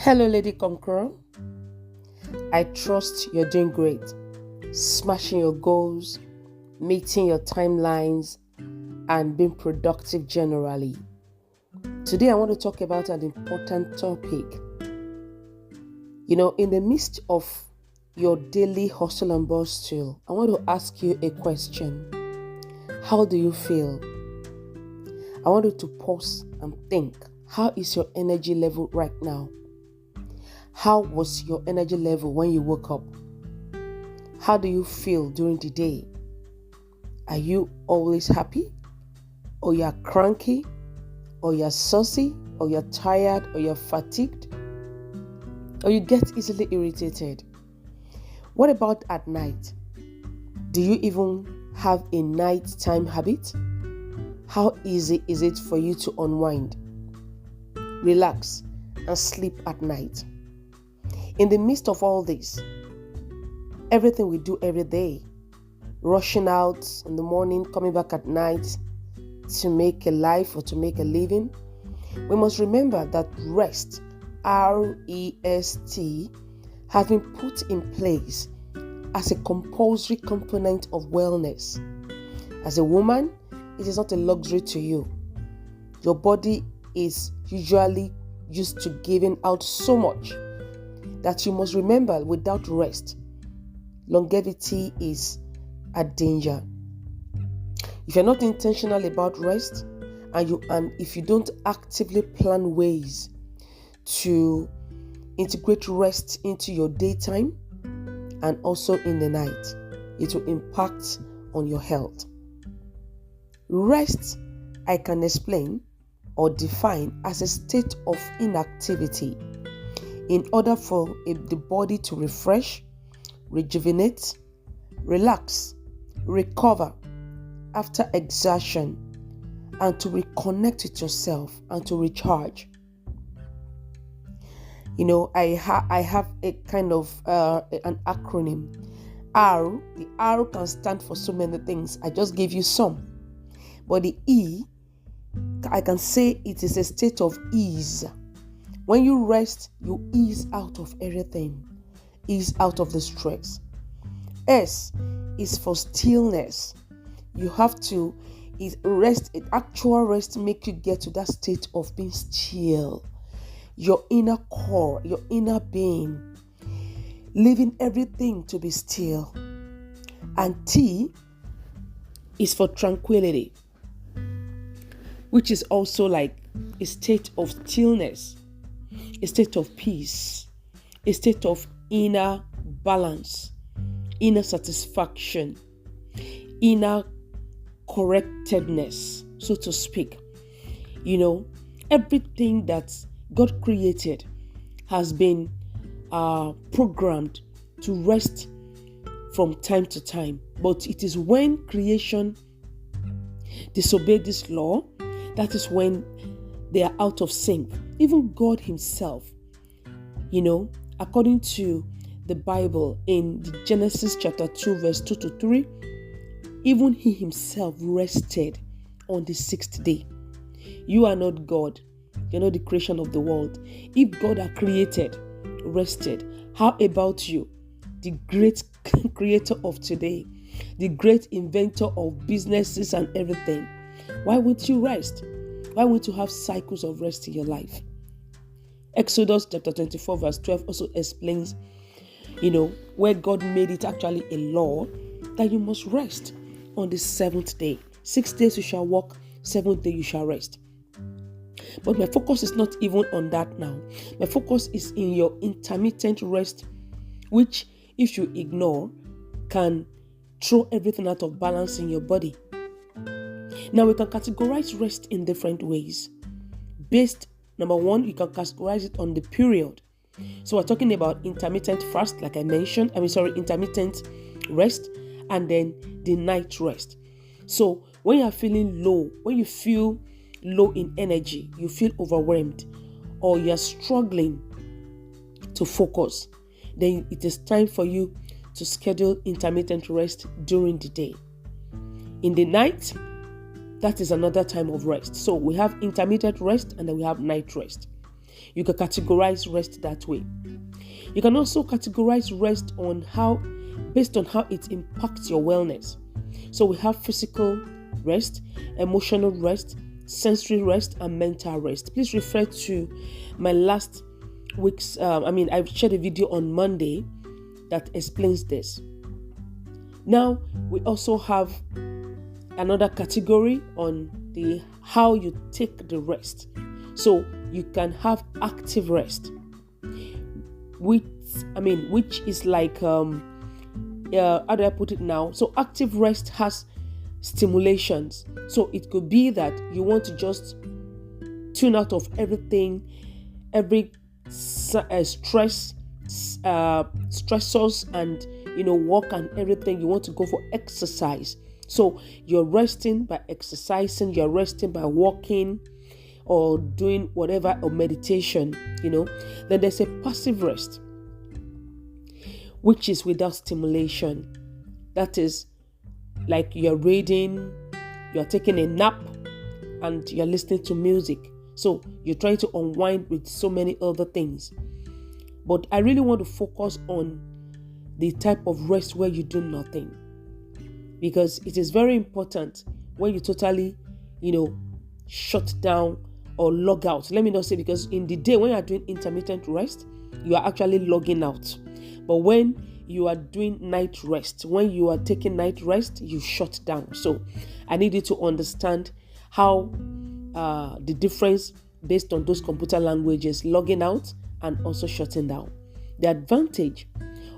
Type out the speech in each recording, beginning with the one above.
Hello, Lady Conqueror. I trust you're doing great, smashing your goals, meeting your timelines, and being productive generally. Today, I want to talk about an important topic. In the midst of your daily hustle and bustle, I want to ask you a question. How do you feel? I want you to pause and think. How is your energy level right now? How was your energy level when you woke up? How do you feel during the day? Are you always happy? Or you're cranky? Or you're saucy? Or you're tired? Or you're fatigued? Or you get easily irritated? What about at night? Do you even have a nighttime habit? How easy is it for you to unwind, relax, and sleep at night? In the midst of all this, everything we do every day, rushing out in the morning, coming back at night to make a life or to make a living, we must remember that rest, R-E-S-T, has been put in place as a compulsory component of wellness. As a woman, it is not a luxury to you. Your body is usually used to giving out so much that you must remember, without rest, longevity is a danger. If you're not intentional about rest, and if you don't actively plan ways to integrate rest into your daytime and also in the night, it will impact on your health. Rest, I can explain or define as a state of inactivity in order for the body to refresh, rejuvenate, relax, recover after exertion, and to reconnect with yourself and to recharge. I have a kind of an acronym. R. The R can stand for so many things. I just gave you some. But the E, I can say it is a state of ease. When you rest, you ease out of everything, ease out of the stress. S is for stillness. You have to rest. Actual rest make you get to that state of being still. Your inner core, your inner being, leaving everything to be still. And T is for tranquility, which is also like a state of stillness, a state of peace, a state of inner balance, inner satisfaction, inner correctedness, so to speak. Everything that God created has been programmed to rest from time to time. But it is when creation disobeyed this law, that is when they are out of sync. Even God himself, according to the Bible in Genesis chapter 2 verse 2 to 3, even he himself rested on the sixth day. You are not God. You're not the creation of the world. If God had created, rested, how about you, the great creator of today, the great inventor of businesses and everything? Why won't you rest? Why won't you have cycles of rest in your life? Exodus chapter 24 verse 12 also explains, where God made it actually a law that you must rest on the seventh day. 6 days you shall work, seventh day you shall rest. But my focus is not even on that now. My focus is in your intermittent rest, which, if you ignore, can throw everything out of balance in your body. Now, we can categorize rest in different ways. Number one, you can categorize it on the period. So we're talking about intermittent fast, like I mentioned. Intermittent rest, and then the night rest. So when you're feeling low, when you feel low in energy, you feel overwhelmed, or you're struggling to focus, then it is time for you to schedule intermittent rest during the day. In the night, that is another time of rest. So we have intermittent rest and then we have night rest. You can categorize rest that way. You can also categorize rest based on how it impacts your wellness. So we have physical rest, emotional rest, sensory rest, and mental rest. Please refer to my last week's, I've shared a video on Monday that explains this. Now, we also have another category on how you take the rest. So you can have active rest, which is like, how do I put it now? So active rest has stimulations. So it could be that you want to just tune out of everything, every stressors and work and everything. You want to go for exercise. So you're resting by exercising, you're resting by walking or doing whatever, or meditation, Then there's a passive rest, which is without stimulation. That is like you're reading, you're taking a nap, and you're listening to music. So you're trying to unwind with so many other things. But I really want to focus on the type of rest where you do nothing. Because it is very important when you totally, shut down or log out. Let me not say, because in the day when you are doing intermittent rest, you are actually logging out. But when you are doing night rest, when you are taking night rest, you shut down. So I need you to understand how the difference based on those computer languages, logging out and also shutting down. The advantage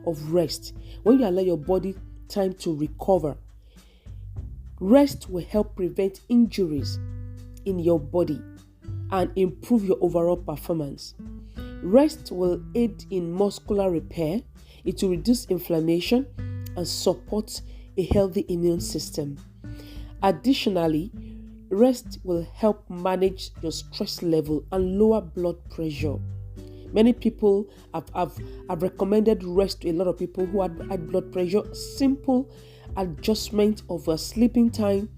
of rest, when you allow your body time to recover, rest will help prevent injuries in your body and improve your overall performance. Rest will aid in muscular repair. It will reduce inflammation and support a healthy immune system. Additionally, rest will help manage your stress level and lower blood pressure. Many people have recommended rest to a lot of people who had high blood pressure. Simple adjustment of a sleeping time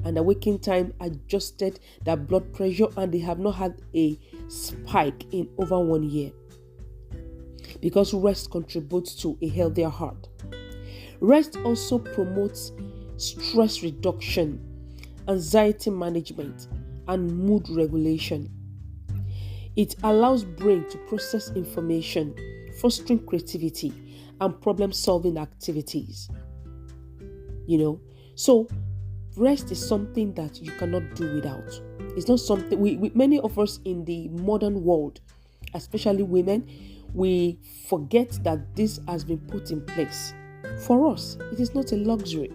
and a waking time adjusted their blood pressure, and they have not had a spike in over 1 year, because rest contributes to a healthier heart. Rest also promotes stress reduction, anxiety management, and mood regulation. It allows brain to process information, fostering creativity and problem-solving activities. So rest is something that you cannot do without. It's not something many of us in the modern world, especially women, we forget that this has been put in place. For us, it is not a luxury.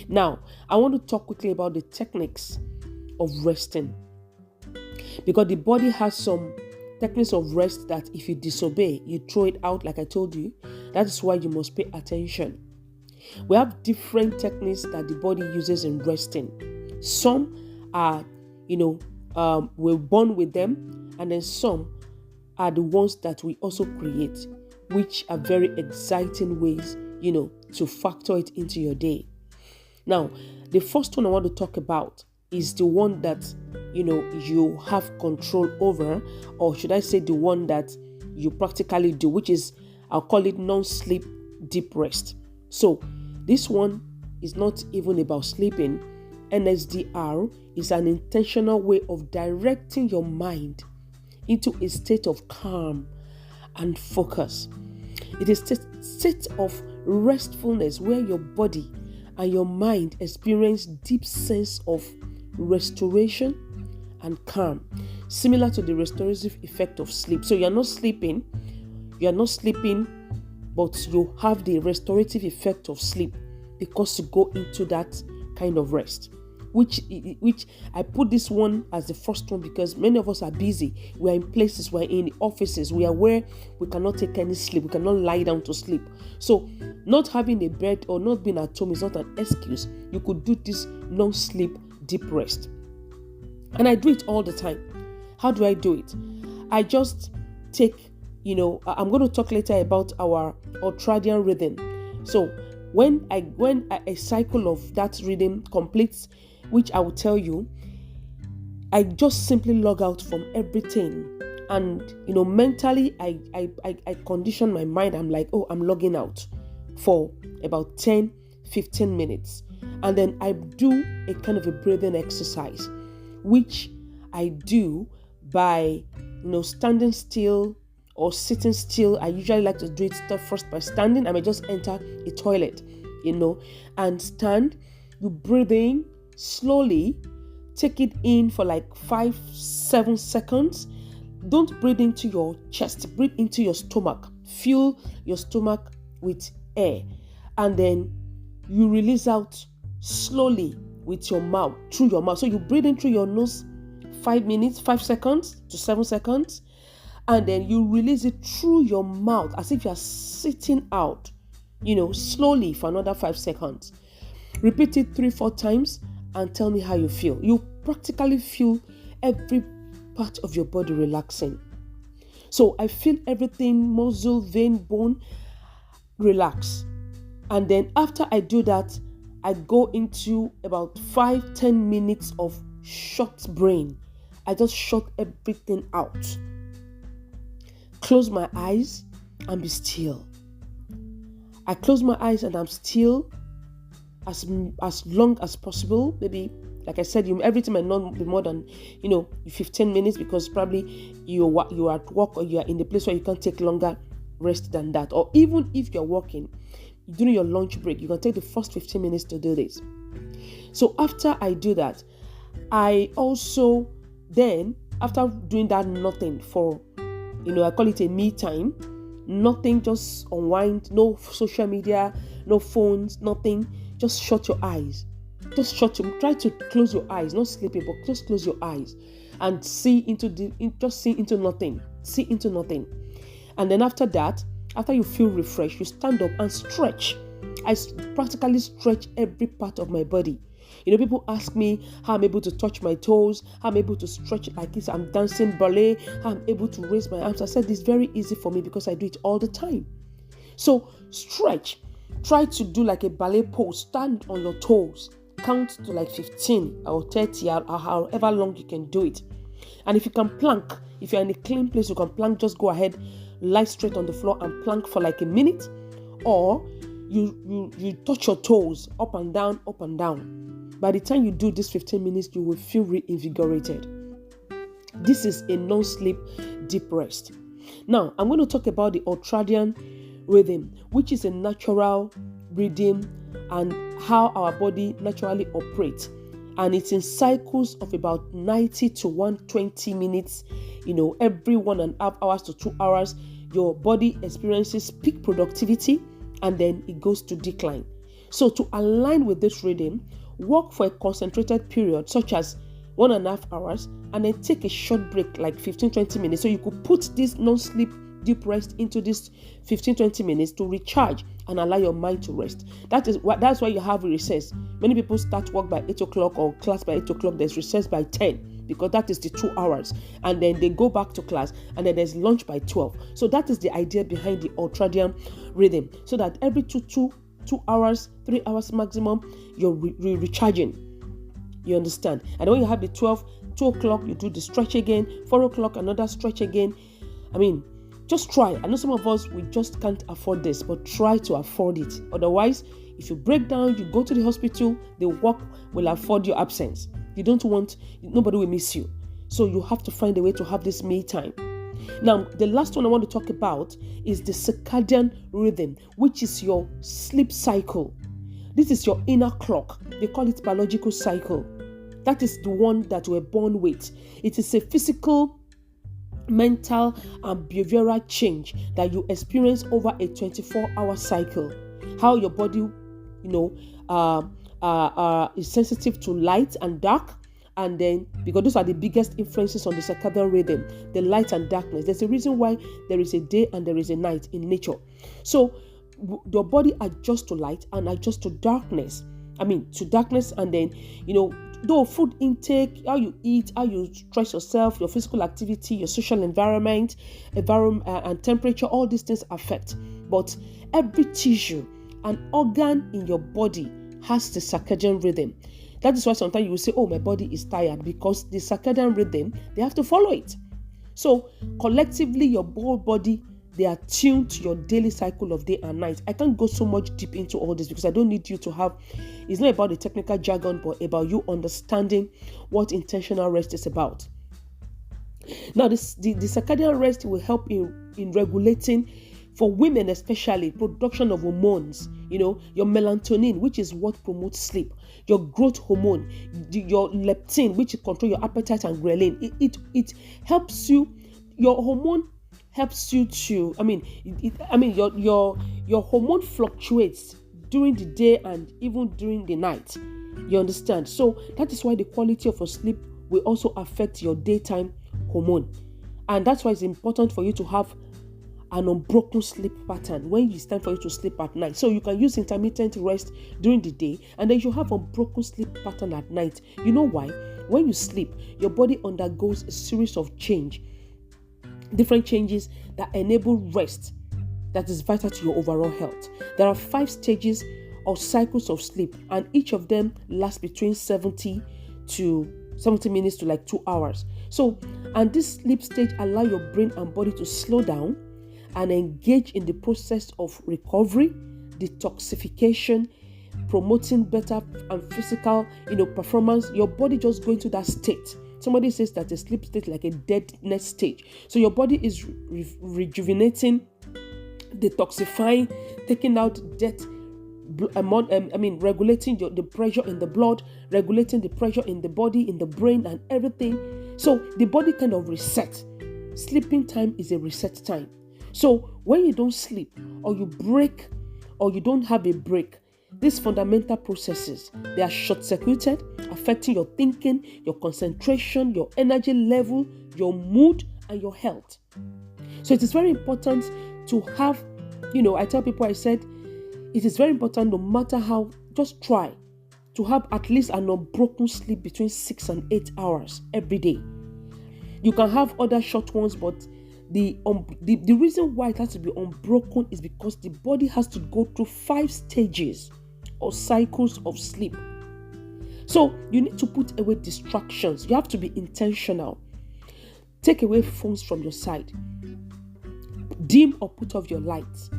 Now, I want to talk quickly about the techniques of resting, because the body has some techniques of rest that if you disobey, you throw it out, like I told you. That is why you must pay attention. We have different techniques that the body uses in resting. Some are, we're born with them, and then some are the ones that we also create, which are very exciting ways, to factor it into your day. Now, the first one I want to talk about is the one that, you have control over, or should I say the one that you practically do, which is, I'll call it non-sleep deep rest. So this one is not even about sleeping. NSDR is an intentional way of directing your mind into a state of calm and focus. It is a state of restfulness where your body and your mind experience deep sense of restoration and calm, similar to the restorative effect of sleep. So you're not sleeping, but you have the restorative effect of sleep because you go into that kind of rest, which I put this one as the first one because many of us are busy. We are in places, we are in offices, we are where we cannot take any sleep, we cannot lie down to sleep. So not having a bed or not being at home is not an excuse. You could do this non-sleep deep rest. And I do it all the time. How do I do it? I just take, I'm going to talk later about our ultradian rhythm. So when a cycle of that rhythm completes, which I will tell you, I just simply log out from everything. And, mentally, I condition my mind. I'm like, oh, I'm logging out for about 10, 15 minutes. And then I do a kind of a breathing exercise, which I do by, standing still or sitting still. I usually like to do it first by standing. I may just enter a toilet, and stand. You breathe in slowly, take it in for like 5-7 seconds. Don't breathe into your chest, breathe into your stomach. Fill your stomach with air, and then you release out slowly with your mouth, through your mouth. So you breathe in through your nose 5 seconds to 7 seconds, and then you release it through your mouth as if you are sitting out, slowly for another 5 seconds. Repeat it 3-4 times and tell me how you feel. You practically feel every part of your body relaxing. So I feel everything, muscle, vein, bone, relax. And then after I do that, I go into about 5-10 minutes of shut brain. I just shut everything out. Close my eyes and be still. I close my eyes and I'm still as long as possible. Maybe, like I said, everything might not be more than 15 minutes, because probably you are at work or you are in the place where you can't take longer rest than that. Or even if you're working during your lunch break, you can take the first 15 minutes to do this. So after I do that, I also then, after doing that, nothing for, I call it a me time. Nothing, just unwind. No social media, no phones, nothing. Just shut your eyes. Try to close your eyes, not sleeping, but just close your eyes and see into nothing. See into nothing. And then after that, after you feel refreshed, you stand up and stretch. I practically stretch every part of my body. People ask me how I'm able to touch my toes, how I'm able to stretch like this. I'm dancing ballet, how I'm able to raise my arms. I said it's very easy for me because I do it all the time. So stretch. Try to do like a ballet pose. Stand on your toes. Count to like 15 or 30 or however long you can do it. And if you can plank, if you're in a clean place, you can plank. Just go ahead, lie straight on the floor and plank for like a minute. Or you touch your toes up and down, up and down. By the time you do this 15 minutes, you will feel reinvigorated. This is a non-sleep deep rest. Now, I'm going to talk about the ultradian rhythm, which is a natural rhythm and how our body naturally operates. And it's in cycles of about 90 to 120 minutes. Every 1.5 hours to 2 hours, your body experiences peak productivity and then it goes to decline. So to align with this rhythm, work for a concentrated period such as 1.5 hours and then take a short break like 15-20 minutes. So you could put this non-sleep deep rest into this 15-20 minutes to recharge and allow your mind to rest. That's why you have a recess. Many people start work by 8 o'clock or class by 8 o'clock. There's recess by 10 because that is the 2 hours. And then they go back to class and then there's lunch by 12. So that is the idea behind the ultradian rhythm. So that every 2 hours, 3 hours maximum, you're recharging. You understand? And when you have the 2 o'clock, you do the stretch again. 4 o'clock, another stretch again. Just try. I know some of us, we just can't afford this, but try to afford it. Otherwise, if you break down, you go to the hospital, the work will afford your absence. Nobody will miss you. So you have to find a way to have this me time. Now, the last one I want to talk about is the circadian rhythm, which is your sleep cycle. This is your inner clock. They call it biological cycle. That is the one that we're born with. It is a physical, mental and behavioral change that you experience over a 24-hour cycle. How your body, is sensitive to light and dark, and then because those are the biggest influences on the circadian rhythm, the light and darkness. There's a reason why there is a day and there is a night in nature. So your body adjusts to light and adjusts to darkness. And then though food intake, how you eat, how you stress yourself, your physical activity, your social environment, and temperature, all these things affect. But every tissue and organ in your body has the circadian rhythm. That is why sometimes you will say, oh, my body is tired, because the circadian rhythm, they have to follow it. So collectively, your whole body, they are tuned to your daily cycle of day and night. I can't go so much deep into all this because I don't need you to have, it's not about the technical jargon, but about you understanding what intentional rest is about. Now, the circadian rest will help in regulating, for women especially, production of hormones, your melatonin, which is what promotes sleep, your growth hormone, your leptin, which control your appetite, and ghrelin. It helps you, your hormone helps you to, your hormone fluctuates during the day and even during the night. You understand? So that is why the quality of your sleep will also affect your daytime hormone. And that's why it's important for you to have an unbroken sleep pattern when it's time for you to sleep at night. So you can use intermittent rest during the day, and then you have unbroken sleep pattern at night. You know why? When you sleep, your body undergoes a series of different changes that enable rest that is vital to your overall health. There are 5 stages or cycles of sleep, and each of them lasts between 70 minutes to like 2 hours. So, and this sleep stage allow your brain and body to slow down and engage in the process of recovery, detoxification, promoting better and physical, performance. Your body just going to that state. Somebody says that a sleep state like a deadness stage. So your body is rejuvenating, detoxifying, taking out debt, regulating the pressure in the blood, regulating the pressure in the body, in the brain, and everything. So the body kind of reset. Sleeping time is a reset time. So when you don't sleep, or you break, or you don't have a break, these fundamental processes, they are short-circuited, affecting your thinking, your concentration, your energy level, your mood, and your health. So it is very important to have, I tell people, I said, it is very important, no matter how, just try to have at least an unbroken sleep between 6 and 8 hours every day. You can have other short ones, but the reason why it has to be unbroken is because the body has to go through 5 stages or cycles of sleep. So you need to put away distractions. You have to be intentional. Take away phones from your side. Dim or put off your lights.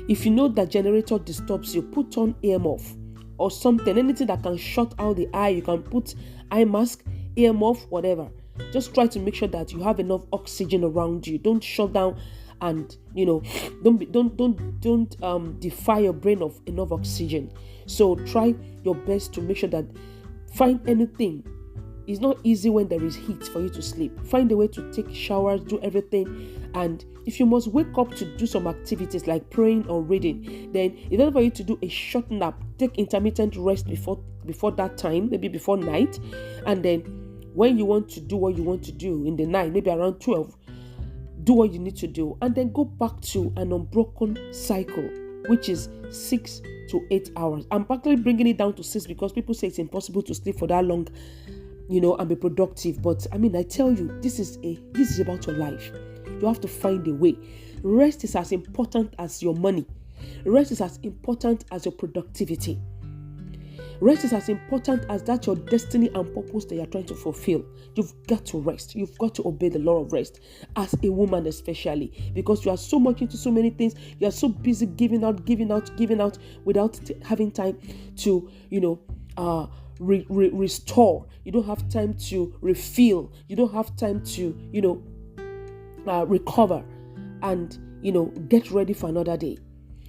If you know that generator disturbs you, put on ear muff or something. Anything that can shut out the eye, you can put eye mask, ear muff, whatever. Just try to make sure that you have enough oxygen around you. Don't shut down, and don't defy your brain of enough oxygen. So try your best to make sure that find anything. It's not easy when there is heat for you to sleep. Find a way to take showers, do everything. And if you must wake up to do some activities like praying or reading, then in order for you to do a short nap, take intermittent rest before that time, maybe before night. And then when you want to do what you want to do in the night, maybe around 12, do what you need to do. And then go back to an unbroken cycle, which is 6 to 8 hours. I'm practically bringing it down to 6 because people say it's impossible to sleep for that long, and be productive. But I tell you, this is about your life. You have to find a way. Rest is as important as your money. Rest is as important as your productivity. Rest is as important as that your destiny and purpose that you're trying to fulfill. You've got to rest. You've got to obey the law of rest, as a woman especially, because you are so much into so many things. You are so busy giving out without having time to, restore. You don't have time to refill. You don't have time to, recover and, get ready for another day.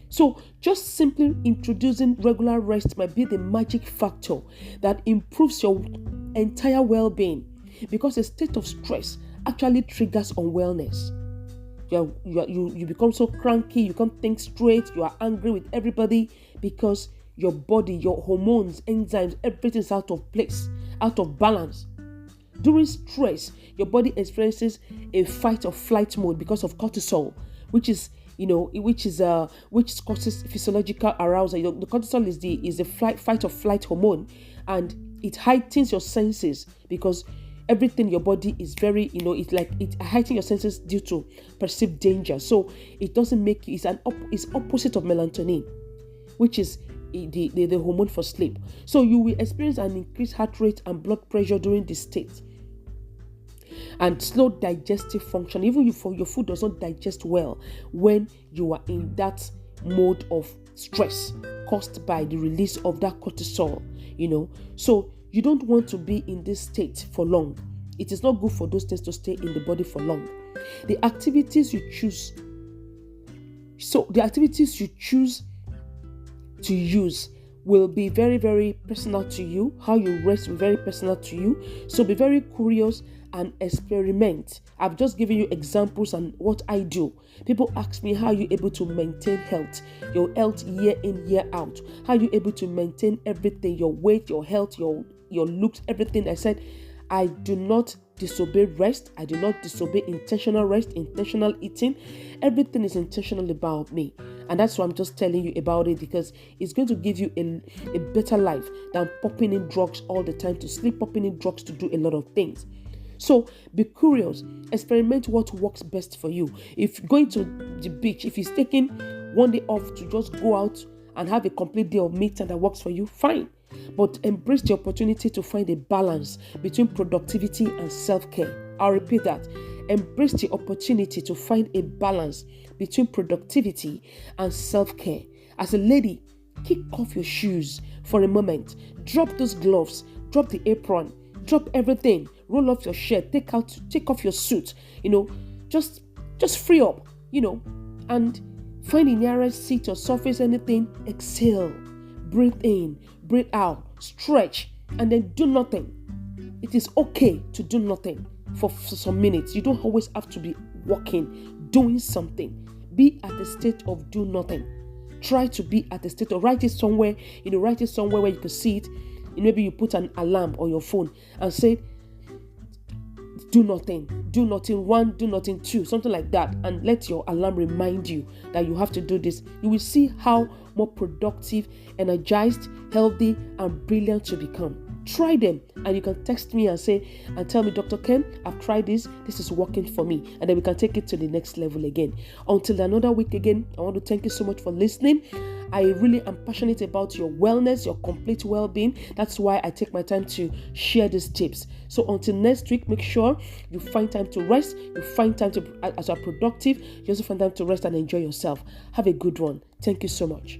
So just simply introducing regular rest might be the magic factor that improves your entire well-being, because a state of stress actually triggers unwellness. You become so cranky, you can't think straight, you are angry with everybody because your body, your hormones, enzymes, everything is out of place, out of balance. During stress, your body experiences a fight or flight mode because of cortisol, which causes physiological arousal. The cortisol is the fight or flight hormone, and it heightens your senses because everything in your body is very, it heightens your senses due to perceived danger. So it doesn't make you, it's opposite of melatonin, which is the hormone for sleep. So you will experience an increased heart rate and blood pressure during this state, and slow digestive function. Even if your food does not digest well when you are in that mode of stress caused by the release of that cortisol, So you don't want to be in this state for long. It is not good for those things to stay in the body for long. The activities you choose to use will be very, very personal to you. How you rest will be very personal to you. So be very curious and experiment. I've just given you examples and what I do. People ask me, how are you able to maintain your health year in, year out? How are you able to maintain everything, your weight, your health, your looks, everything? I said, I do not disobey rest. I do not disobey intentional rest, intentional eating. Everything is intentional about me. And that's why I'm just telling you about it, because it's going to give you a better life than popping in drugs all the time to sleep, popping in drugs to do a lot of things. So be curious, experiment what works best for you. If going to the beach, if it's taking one day off to just go out and have a complete day of me time that works for you, fine. But embrace the opportunity to find a balance between productivity and self-care. I'll repeat that. Embrace the opportunity to find a balance between productivity and self-care. As a lady, kick off your shoes for a moment. Drop those gloves. Drop the apron. Drop everything. Roll off your shirt. Take off your suit. Just free up. And find the nearest seat or surface, anything. Exhale. Breathe in. Breathe out. Stretch. And then do nothing. It is okay to do nothing for some minutes. You don't always have to be walking, doing something. Be at the state of do nothing. Try to be at the state of write it somewhere where you can see it. Maybe you put an alarm on your phone and say, do nothing 1, do nothing 2, something like that, and let your alarm remind you that you have to do this. You will see how more productive, energized, healthy, and brilliant you become. Try them, and you can text me and tell me, Dr. Kem, I've tried this is working for me, and then we can take it to the next level again. Until another week again, I want to thank you so much for listening. I really am passionate about your wellness, your complete well-being. That's why I take my time to share these tips. So until next week, make sure you find time to rest, you find time to, as you're productive, you also find time to rest and enjoy yourself. Have a good one. Thank you so much.